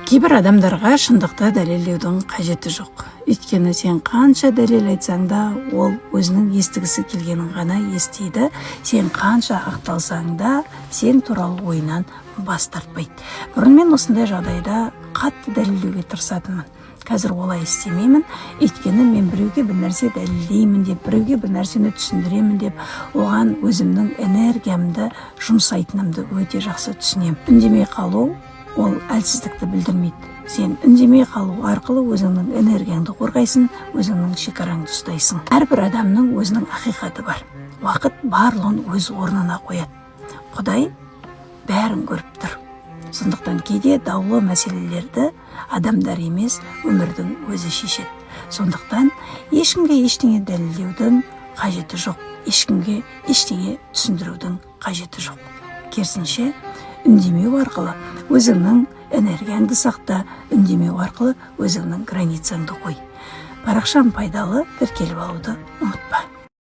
Кейбір адамдарға шындықты дәлелдеудің қажеті жоқ. Өйткені сен қанша дәлел айтсаң да, ол өзінің естігісі келгенін ғана естиді. Сен қанша ақталсаң да, сен туралы ойынан бас тартпайды. Бұрын мен осындай жағдайда қатты дәлелдеуге тырысатынмын. Қазір олай істемеймін. Өйткені мен біреуге бір нәрсе дәлелдеймін деп, біреуге бір нәрсені түсіндіремін деп, оған өзімнің энергиямды жұмсайтынымды өте жақсы түсінемін. Үндемей қалу ол әлсіздікті білдірмейді. Сен үндемей қалу арқылы өзіңнің энергияңды қорғайсың, өзіңнің шекараңды ұстайсың. Әрбір адамның өзінің ақиқаты бар. Уақыт барлығын өз орнына қояды. Құдай бәрін көріп тұр. Сондықтан кейде даулы мәселелерді адамдар емес, өмірдің өзі шешеді. Сондықтан ешкімге ештеңе дәлелдеудің қажеті жоқ. Ешкімге ештеңе түсіндірудің қажеті жоқ. Керісінше, үндемеу арқылы өзіңнің энергияңды сақта, үндемеу арқылы өзіңнің границаңды қой. Парақшам пайдалы, тіркеліп алуды ұмытпа.